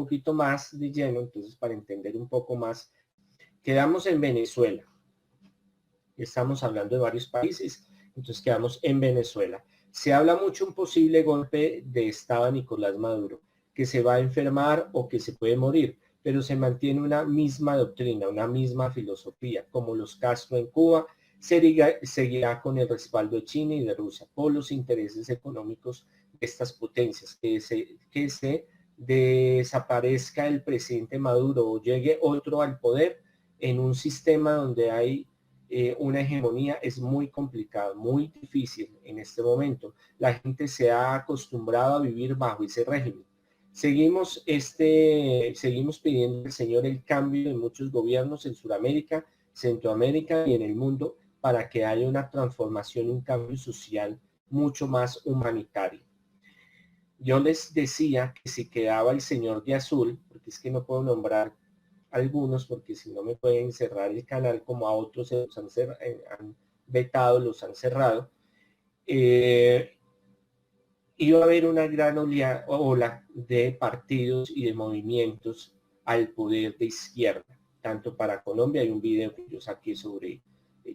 poquito más de lleno, entonces para entender un poco más, quedamos en Venezuela. Estamos hablando de varios países, entonces quedamos en Venezuela. Se habla mucho un posible golpe de estado a Nicolás Maduro, que se va a enfermar o que se puede morir, pero se mantiene una misma doctrina, una misma filosofía, como los Castro en Cuba, seguirá con el respaldo de China y de Rusia por los intereses económicos de estas potencias, que se desaparezca el presidente Maduro o llegue otro al poder en un sistema donde hay una hegemonía es muy complicado, muy difícil en este momento. La gente se ha acostumbrado a vivir bajo ese régimen. Seguimos pidiendo al Señor el cambio en muchos gobiernos en Sudamérica, Centroamérica y en el mundo para que haya una transformación, un cambio social mucho más humanitario. Yo les decía que si quedaba el señor de azul, porque es que no puedo nombrar algunos porque si no me pueden cerrar el canal, como a otros se los han vetado, los han cerrado, iba a haber una gran ola de partidos y de movimientos al poder de izquierda, tanto para Colombia. Hay un video que yo saqué sobre,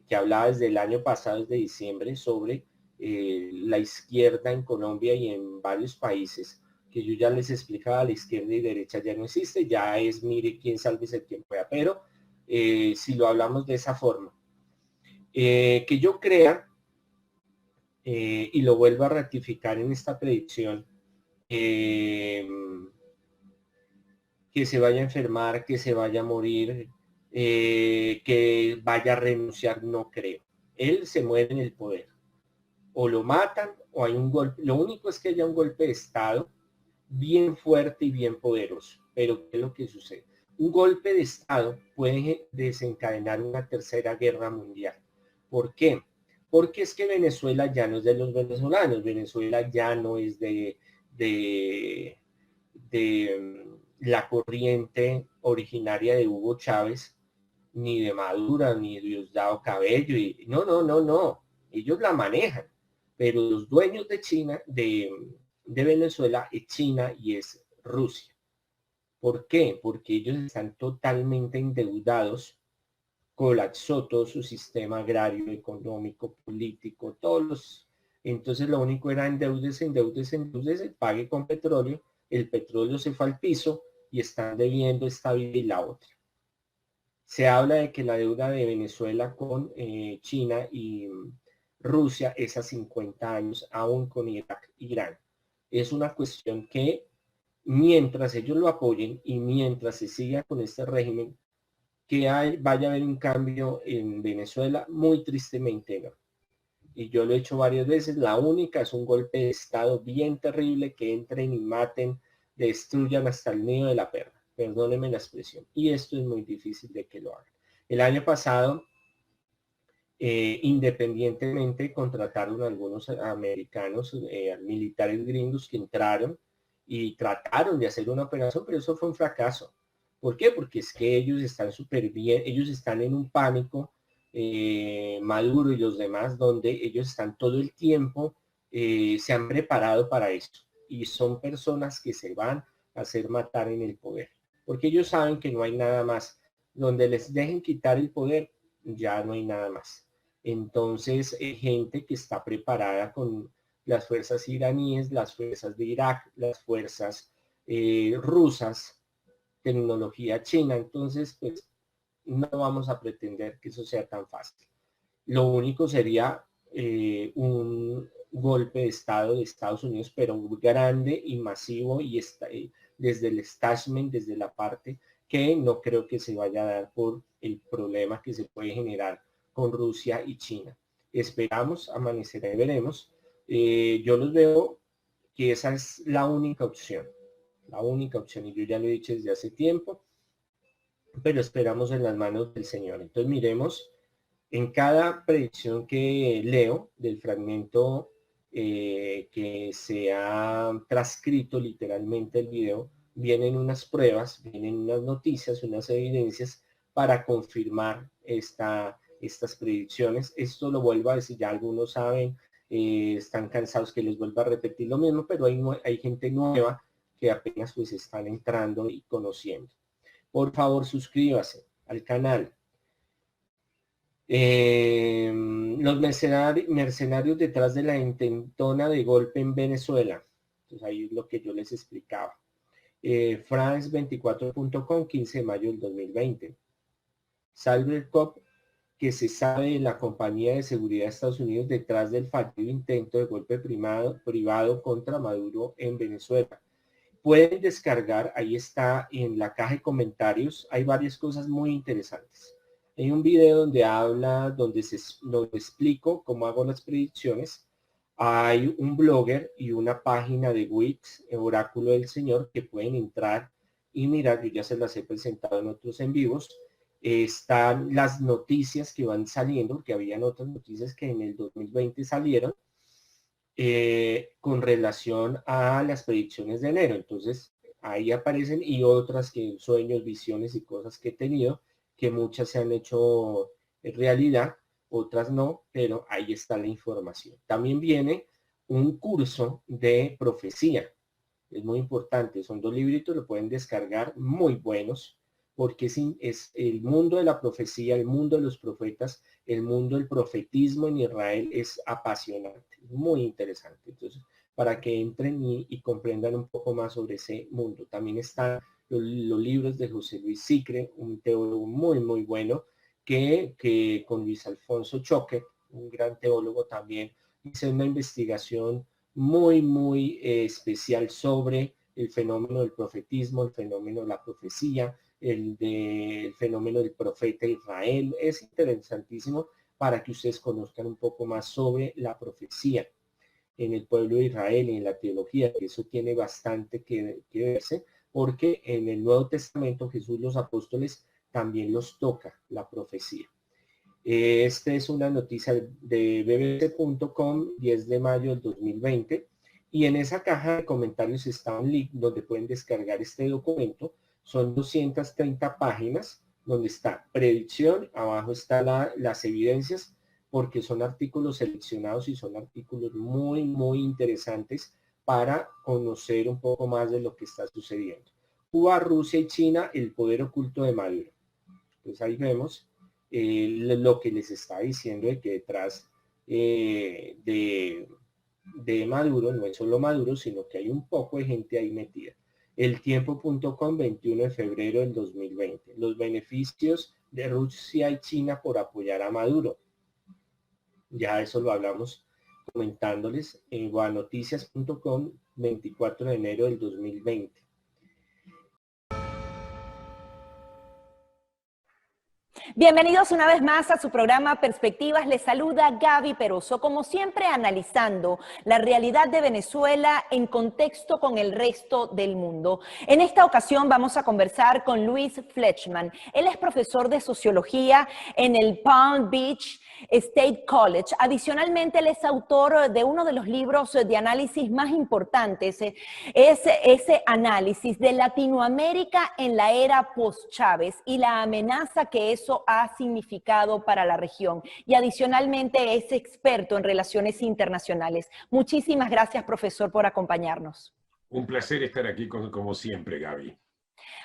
que hablaba desde el año pasado, desde diciembre, sobre la izquierda en Colombia y en varios países, que yo ya les explicaba, la izquierda y derecha ya no existe, ya es mire quién sálvese quien pueda, pero si lo hablamos de esa forma, que yo crea, y lo vuelvo a ratificar en esta predicción, que se vaya a enfermar, que se vaya a morir, que vaya a renunciar, no creo. Él se muere en el poder. O lo matan o hay un golpe. Lo único es que haya un golpe de Estado bien fuerte y bien poderoso. Pero ¿qué es lo que sucede? Un golpe de Estado puede desencadenar una tercera guerra mundial. ¿Por qué? Porque es que Venezuela ya no es de los venezolanos, Venezuela ya no es de la corriente originaria de Hugo Chávez, ni de Maduro, ni de Diosdado Cabello, y no, ellos la manejan, pero los dueños de China, de Venezuela es China y es Rusia. ¿Por qué? Porque ellos están totalmente endeudados, colapsó todo su sistema agrario, económico, político, todos los... Entonces lo único era endeúdese, pague con petróleo, el petróleo se fue al piso y están debiendo esta vida y la otra. Se habla de que la deuda de Venezuela con China y Rusia es a 50 años, aún con Irak, Irán. Es una cuestión que mientras ellos lo apoyen y mientras se siga con este régimen, que vaya a haber un cambio en Venezuela, muy tristemente no. Y yo lo he hecho varias veces, la única es un golpe de Estado bien terrible, que entren y maten, destruyan hasta el nido de la perra, perdónenme la expresión, y esto es muy difícil de que lo hagan. El año pasado, independientemente, contrataron a algunos americanos, militares gringos que entraron y trataron de hacer una operación, pero eso fue un fracaso. ¿Por qué? Porque es que ellos están súper bien, ellos están en un pánico, Maduro y los demás, donde ellos están todo el tiempo, se han preparado para esto y son personas que se van a hacer matar en el poder, porque ellos saben que no hay nada más. Donde les dejen quitar el poder, ya no hay nada más. Entonces, gente que está preparada con las fuerzas iraníes, las fuerzas de Irak, las fuerzas rusas, tecnología china. Entonces, pues no vamos a pretender que eso sea tan fácil. Lo único sería un golpe de Estado de Estados Unidos, pero muy grande y masivo y desde el establishment, desde la parte que no creo que se vaya a dar por el problema que se puede generar con Rusia y China. Esperamos, amanecerá y veremos. Yo los veo que esa es la única opción, y yo ya lo he dicho desde hace tiempo, pero esperamos en las manos del Señor. Entonces miremos, en cada predicción que leo del fragmento que se ha transcrito literalmente el video, vienen unas pruebas, vienen unas noticias, unas evidencias para confirmar estas predicciones. Esto lo vuelvo a decir, ya algunos saben, están cansados que les vuelva a repetir lo mismo, pero hay gente nueva que apenas pues están entrando y conociendo. Por favor, suscríbase al canal. Los mercenarios detrás de la intentona de golpe en Venezuela. Entonces ahí es lo que yo les explicaba. France24.com, 15 de mayo del 2020. CyberCop, que se sabe de la compañía de seguridad de Estados Unidos detrás del fallido intento de golpe privado contra Maduro en Venezuela. Pueden descargar, ahí está en la caja de comentarios, hay varias cosas muy interesantes. Hay un video donde donde explico cómo hago las predicciones. Hay un blogger y una página de Wix, Oráculo del Señor, que pueden entrar y mirar. Yo ya se las he presentado en otros en vivos. Están las noticias que van saliendo, porque habían otras noticias que en el 2020 salieron con relación a las predicciones de enero. Entonces, ahí aparecen y otras que sueños, visiones y cosas que he tenido, que muchas se han hecho realidad, otras no, pero ahí está la información. También viene un curso de profecía. Es muy importante, son 2 libritos, lo pueden descargar, muy buenos, porque es el mundo de la profecía, el mundo de los profetas, el mundo del profetismo en Israel es apasionante, muy interesante. Entonces, para que entren y comprendan un poco más sobre ese mundo. También están los libros de José Luis Sicre, un teólogo muy, muy bueno, que con Luis Alfonso Choque, un gran teólogo también, hizo una investigación muy, muy especial sobre el fenómeno del profetismo, el fenómeno de la profecía, el fenómeno del profeta Israel. Es interesantísimo para que ustedes conozcan un poco más sobre la profecía en el pueblo de Israel y en la teología, que eso tiene bastante que verse, porque en el Nuevo Testamento Jesús, los apóstoles, también los toca la profecía. Esta es una noticia de bbc.com, 10 de mayo del 2020, y en esa caja de comentarios está un link donde pueden descargar este documento. Son 230 páginas donde está predicción, abajo está las evidencias, porque son artículos seleccionados y son artículos muy, muy interesantes para conocer un poco más de lo que está sucediendo. Cuba, Rusia y China, el poder oculto de Maduro. Entonces ahí vemos lo que les está diciendo de que detrás de Maduro, no es solo Maduro, sino que hay un poco de gente ahí metida. Eltiempo.com, 21 de febrero del 2020. Los beneficios de Rusia y China por apoyar a Maduro. Ya eso lo hablamos comentándoles en guanoticias.com, 24 de enero del 2020. Bienvenidos una vez más a su programa Perspectivas. Les saluda Gaby Peroso, como siempre analizando la realidad de Venezuela en contexto con el resto del mundo. En esta ocasión vamos a conversar con Luis Fleischmann. Él es profesor de sociología en el Palm Beach State College. Adicionalmente, él es autor de uno de los libros de análisis más importantes. Es ese análisis de Latinoamérica en la era post-Chávez y la amenaza que eso ha significado para la región. Y adicionalmente es experto en relaciones internacionales. Muchísimas gracias, profesor, por acompañarnos. Un placer estar aquí como siempre, Gaby.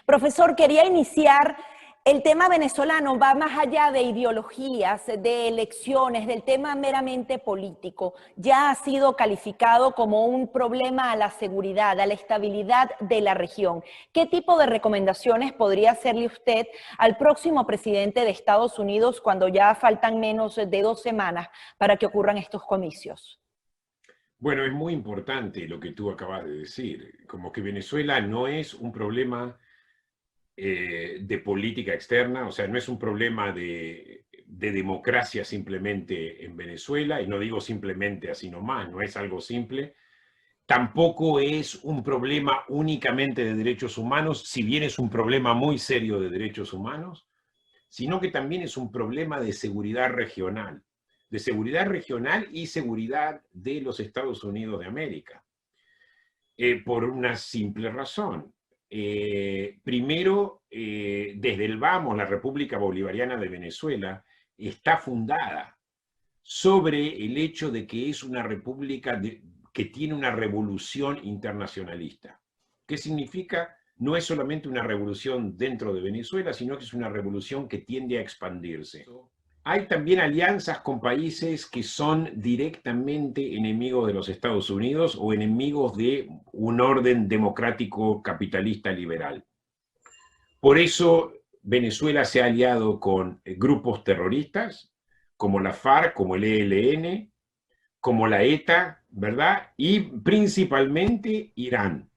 Profesor, quería iniciar. El tema venezolano va más allá de ideologías, de elecciones, del tema meramente político. Ya ha sido calificado como un problema a la seguridad, a la estabilidad de la región. ¿Qué tipo de recomendaciones podría hacerle usted al próximo presidente de Estados Unidos cuando ya faltan menos de 2 semanas para que ocurran estos comicios? Bueno, es muy importante lo que tú acabas de decir. Como que Venezuela no es un problema de política externa, o sea, no es un problema de democracia simplemente en Venezuela, y no digo simplemente así nomás, no es algo simple. Tampoco es un problema únicamente de derechos humanos, si bien es un problema muy serio de derechos humanos, sino que también es un problema de seguridad regional y seguridad de los Estados Unidos de América, por una simple razón. Primero, desde el vamos, la República Bolivariana de Venezuela está fundada sobre el hecho de que es una república que tiene una revolución internacionalista, ¿Qué significa? No es solamente una revolución dentro de Venezuela, sino que es una revolución que tiende a expandirse. Hay también alianzas con países que son directamente enemigos de los Estados Unidos o enemigos de un orden democrático capitalista liberal. Por eso Venezuela se ha aliado con grupos terroristas como la FARC, como el ELN, como la ETA, ¿verdad? Y principalmente Irán,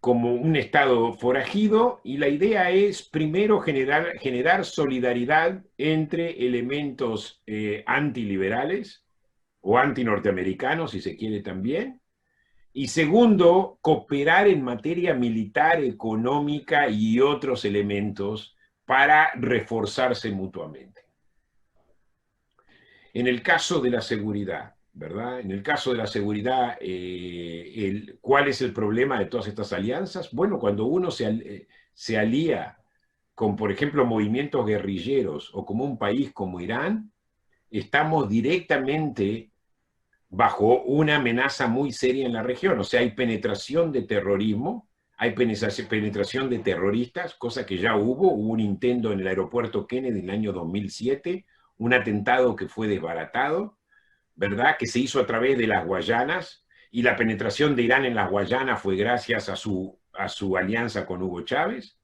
como un estado forajido, y la idea es primero generar solidaridad entre elementos antiliberales o antinorteamericanos, si se quiere también, y segundo, cooperar en materia militar, económica y otros elementos para reforzarse mutuamente. En el caso de la seguridad, ¿verdad? En el caso de la seguridad, ¿cuál es el problema de todas estas alianzas? Bueno, cuando uno se alía con, por ejemplo, movimientos guerrilleros o como un país como Irán, estamos directamente bajo una amenaza muy seria en la región. O sea, hay penetración de terrorismo, hay penetración de terroristas, cosa que ya hubo un intento en el aeropuerto Kennedy en el año 2007, un atentado que fue desbaratado, ¿verdad? Que se hizo a través de las Guayanas, y la penetración de Irán en las Guayanas fue gracias a su alianza con Hugo Chávez.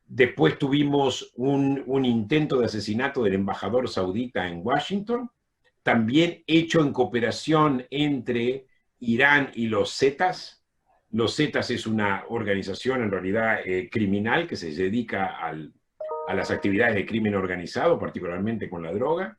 Después tuvimos un intento de asesinato del embajador saudita en Washington, también hecho en cooperación entre Irán y los Zetas. Los Zetas es una organización en realidad criminal que se dedica a las actividades de crimen organizado, particularmente con la droga.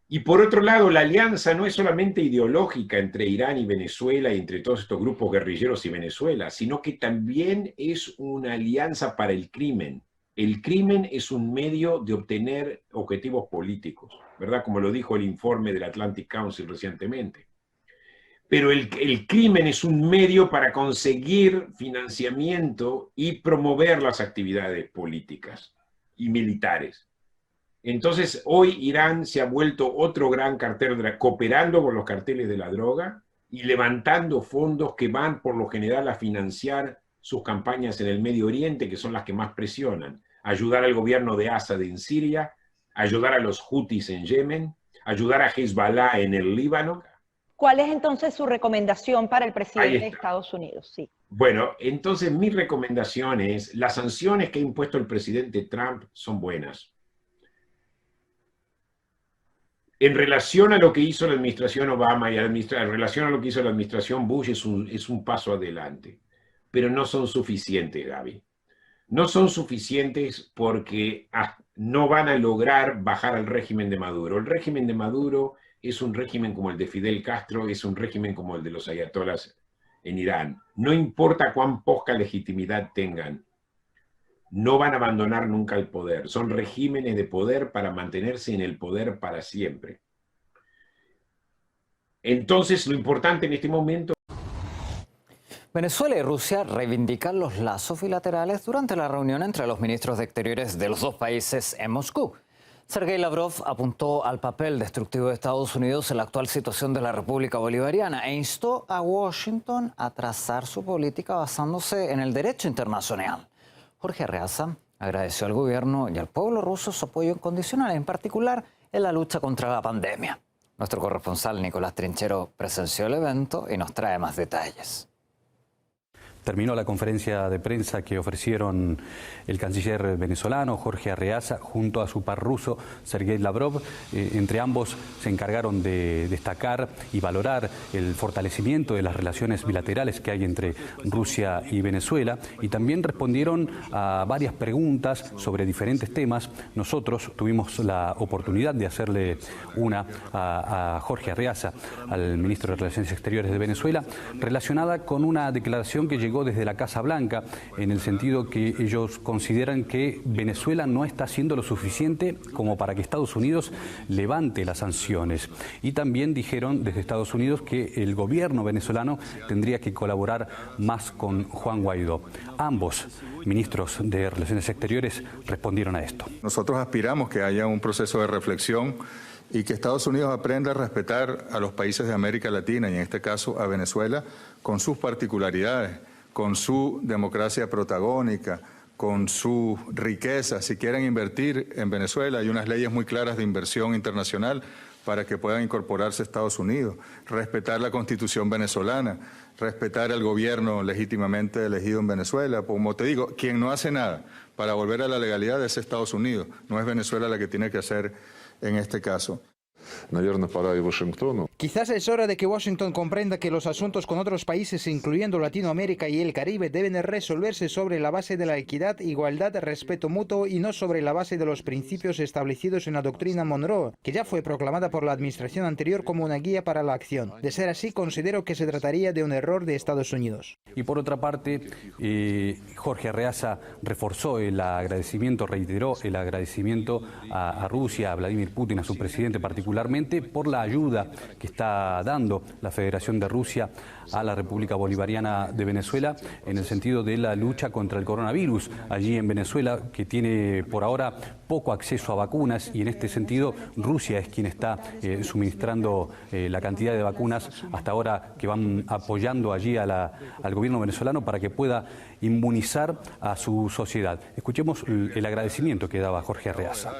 Y por otro lado, la alianza no es solamente ideológica entre Irán y Venezuela y entre todos estos grupos guerrilleros y Venezuela, sino que también es una alianza para el crimen. El crimen es un medio de obtener objetivos políticos, ¿verdad? Como lo dijo el informe del Atlantic Council recientemente. Pero el crimen es un medio para conseguir financiamiento y promover las actividades políticas y militares. Entonces, hoy Irán se ha vuelto otro gran cartel, cooperando con los carteles de la droga y levantando fondos que van por lo general a financiar sus campañas en el Medio Oriente, que son las que más presionan. Ayudar al gobierno de Assad en Siria, ayudar a los Houthis en Yemen, ayudar a Hezbollah en el Líbano. ¿Cuál es entonces su recomendación para el presidente de Estados Unidos? Sí. Bueno, entonces mi recomendación es, las sanciones que ha impuesto el presidente Trump son buenas. En relación a lo que hizo la administración Obama y en relación a lo que hizo la administración Bush es un paso adelante, pero no son suficientes, Gaby. No son suficientes porque no van a lograr bajar al régimen de Maduro. El régimen de Maduro es un régimen como el de Fidel Castro, es un régimen como el de los ayatolás en Irán. No importa cuán poca legitimidad tengan, no van a abandonar nunca el poder. Son regímenes de poder para mantenerse en el poder para siempre. Entonces, lo importante en este momento... Venezuela y Rusia reivindican los lazos bilaterales durante la reunión entre los ministros de Exteriores de los dos países en Moscú. Sergei Lavrov apuntó al papel destructivo de Estados Unidos en la actual situación de la República Bolivariana e instó a Washington a trazar su política basándose en el derecho internacional. Jorge Arreaza agradeció al gobierno y al pueblo ruso su apoyo incondicional, en particular en la lucha contra la pandemia. Nuestro corresponsal Nicolás Trinchero presenció el evento y nos trae más detalles. Terminó la conferencia de prensa que ofrecieron el canciller venezolano Jorge Arreaza junto a su par ruso Sergei Lavrov. Entre ambos se encargaron de destacar y valorar el fortalecimiento de las relaciones bilaterales que hay entre Rusia y Venezuela, y también respondieron a varias preguntas sobre diferentes temas. Nosotros tuvimos la oportunidad de hacerle una a Jorge Arreaza, al ministro de Relaciones Exteriores de Venezuela, relacionada con una declaración que llegó desde la Casa Blanca, en el sentido que ellos consideran que Venezuela no está haciendo lo suficiente como para que Estados Unidos levante las sanciones. Y también dijeron desde Estados Unidos que el gobierno venezolano tendría que colaborar más con Juan Guaidó. Ambos ministros de Relaciones Exteriores respondieron a esto. Nosotros aspiramos que haya un proceso de reflexión y que Estados Unidos aprenda a respetar a los países de América Latina, y en este caso a Venezuela, con sus particularidades, con su democracia protagónica, con su riqueza. Si quieren invertir en Venezuela, hay unas leyes muy claras de inversión internacional para que puedan incorporarse a Estados Unidos, respetar la Constitución venezolana, respetar el gobierno legítimamente elegido en Venezuela. Como te digo, quien no hace nada para volver a la legalidad es Estados Unidos, no es Venezuela la que tiene que hacer en este caso. Quizás es hora de que Washington comprenda que los asuntos con otros países, incluyendo Latinoamérica y el Caribe, deben resolverse sobre la base de la equidad, igualdad, respeto mutuo y no sobre la base de los principios establecidos en la doctrina Monroe, que ya fue proclamada por la administración anterior como una guía para la acción. De ser así, considero que se trataría de un error de Estados Unidos. Y por otra parte, Jorge Arreaza reforzó el agradecimiento, reiteró el agradecimiento a Rusia, a Vladimir Putin, a su presidente particularmente, por la ayuda que está dando la Federación de Rusia a la República Bolivariana de Venezuela en el sentido de la lucha contra el coronavirus allí en Venezuela, que tiene por ahora poco acceso a vacunas, y en este sentido Rusia es quien está suministrando la cantidad de vacunas hasta ahora que van apoyando allí al gobierno venezolano para que pueda inmunizar a su sociedad. Escuchemos el agradecimiento que daba Jorge Arreaza.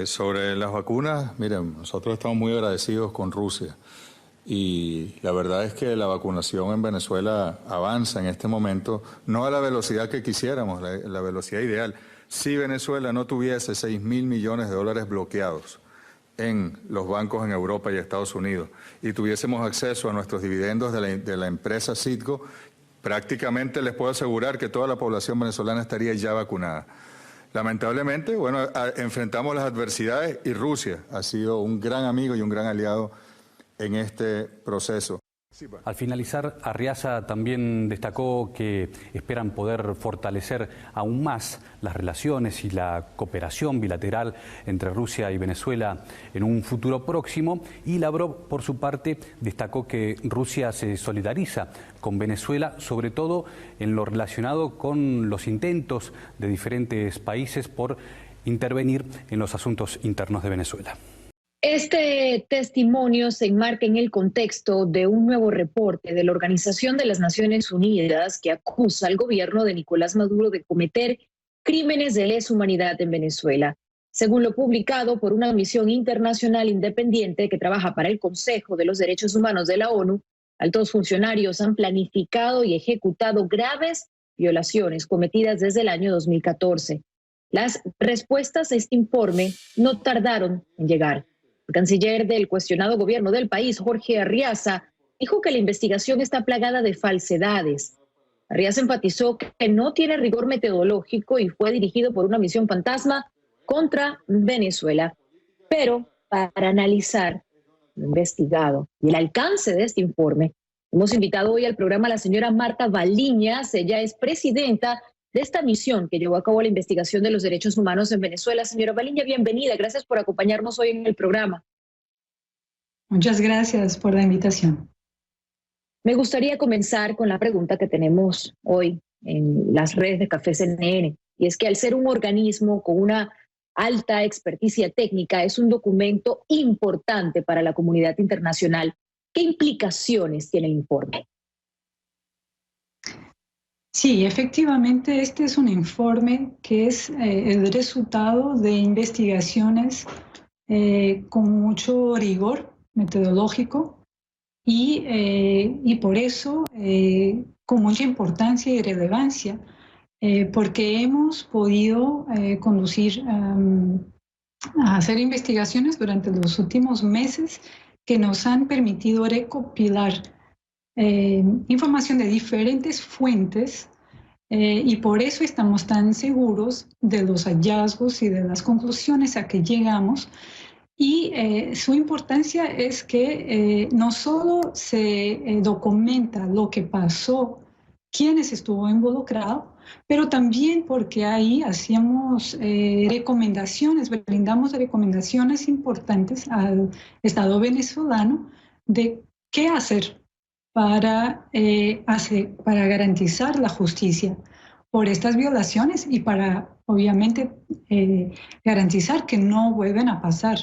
Sobre las vacunas, miren, nosotros estamos muy agradecidos con Rusia y la verdad es que la vacunación en Venezuela avanza en este momento, no a la velocidad que quisiéramos, la velocidad ideal. Si Venezuela no tuviese 6.000 millones de dólares bloqueados en los bancos en Europa y Estados Unidos y tuviésemos acceso a nuestros dividendos de la empresa Citgo, prácticamente les puedo asegurar que toda la población venezolana estaría ya vacunada. Lamentablemente, bueno, enfrentamos las adversidades y Rusia ha sido un gran amigo y un gran aliado en este proceso. Al finalizar, Arreaza también destacó que esperan poder fortalecer aún más las relaciones y la cooperación bilateral entre Rusia y Venezuela en un futuro próximo, y Lavrov, por su parte, destacó que Rusia se solidariza con Venezuela, sobre todo en lo relacionado con los intentos de diferentes países por intervenir en los asuntos internos de Venezuela. Este testimonio se enmarca en el contexto de un nuevo reporte de la Organización de las Naciones Unidas que acusa al gobierno de Nicolás Maduro de cometer crímenes de lesa humanidad en Venezuela. Según lo publicado por una misión internacional independiente que trabaja para el Consejo de los Derechos Humanos de la ONU, altos funcionarios han planificado y ejecutado graves violaciones cometidas desde el año 2014. Las respuestas a este informe no tardaron en llegar. El canciller del cuestionado gobierno del país, Jorge Arreaza, dijo que la investigación está plagada de falsedades. Arreaza enfatizó que no tiene rigor metodológico y fue dirigido por una misión fantasma contra Venezuela. Pero para analizar lo investigado y el alcance de este informe, hemos invitado hoy al programa a la señora Marta Valiñas. Ella es presidenta de esta misión que llevó a cabo la investigación de los derechos humanos en Venezuela. Señora Valiña, bienvenida. Gracias por acompañarnos hoy en el programa. Muchas gracias por la invitación. Me gustaría comenzar con la pregunta que tenemos hoy en las redes de Café CNN, y es que al ser un organismo con una alta experticia técnica, es un documento importante para la comunidad internacional. ¿Qué implicaciones tiene el informe? Sí, efectivamente, este es un informe que es el resultado de investigaciones con mucho rigor metodológico y por eso con mucha importancia y relevancia, porque hemos podido conducir a hacer investigaciones durante los últimos meses que nos han permitido recopilar información de diferentes fuentes y por eso estamos tan seguros de los hallazgos y de las conclusiones a que llegamos. Y su importancia es que no solo se documenta lo que pasó, quiénes estuvo involucrado, pero también porque ahí hacíamos recomendaciones, brindamos recomendaciones importantes al Estado venezolano de qué hacer para garantizar la justicia por estas violaciones y para, obviamente, garantizar que no vuelven a pasar.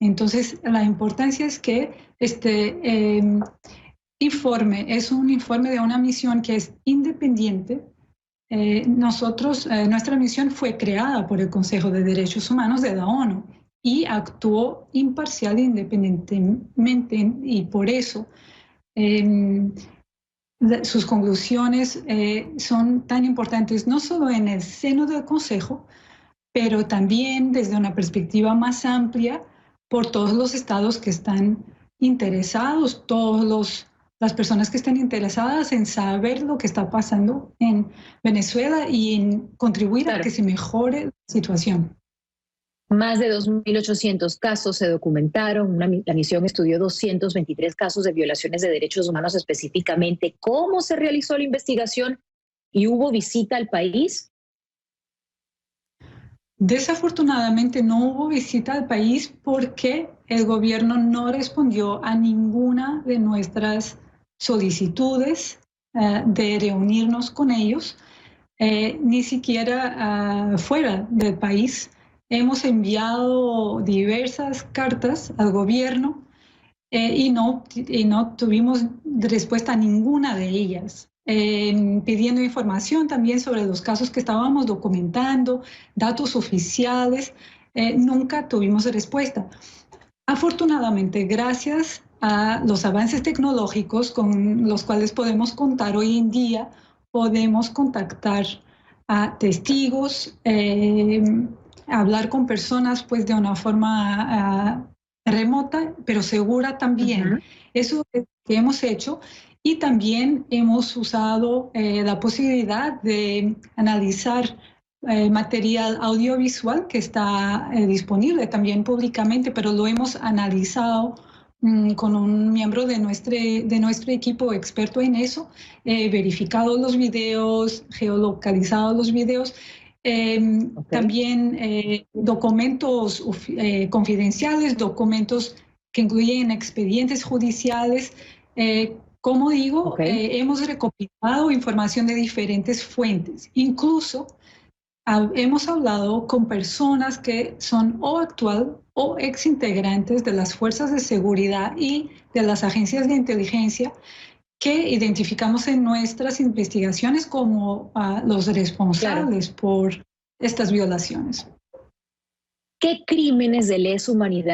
Entonces, la importancia es que este informe es un informe de una misión que es independiente. Nuestra misión fue creada por el Consejo de Derechos Humanos de la ONU y actuó imparcial e independientemente, y por eso sus conclusiones son tan importantes no solo en el seno del Consejo, pero también desde una perspectiva más amplia por todos los estados que están interesados, las personas que están interesadas en saber lo que está pasando en Venezuela y en contribuir a que se mejore la situación. Más de 2.800 casos se documentaron. La misión estudió 223 casos de violaciones de derechos humanos específicamente. ¿Cómo se realizó la investigación y hubo visita al país? Desafortunadamente no hubo visita al país porque el gobierno no respondió a ninguna de nuestras solicitudes de reunirnos con ellos, ni siquiera fuera del país. Hemos enviado diversas cartas al gobierno y no tuvimos respuesta a ninguna de ellas. Pidiendo información también sobre los casos que estábamos documentando, datos oficiales, nunca tuvimos respuesta. Afortunadamente, gracias a los avances tecnológicos con los cuales podemos contar hoy en día, podemos contactar a testigos, hablar con personas pues de una forma remota, pero segura también. Eso es lo que hemos hecho. Y también hemos usado la posibilidad de analizar material audiovisual que está disponible también públicamente, pero lo hemos analizado con un miembro de nuestro equipo experto en eso, verificado los videos, geolocalizado los videos, también documentos confidenciales, documentos que incluyen expedientes judiciales. Como digo, hemos recopilado información de diferentes fuentes. Incluso hemos hablado con personas que son o actual o exintegrantes de las fuerzas de seguridad y de las agencias de inteligencia que identificamos en nuestras investigaciones como los responsables por estas violaciones. ¿Qué crímenes de lesa humanidad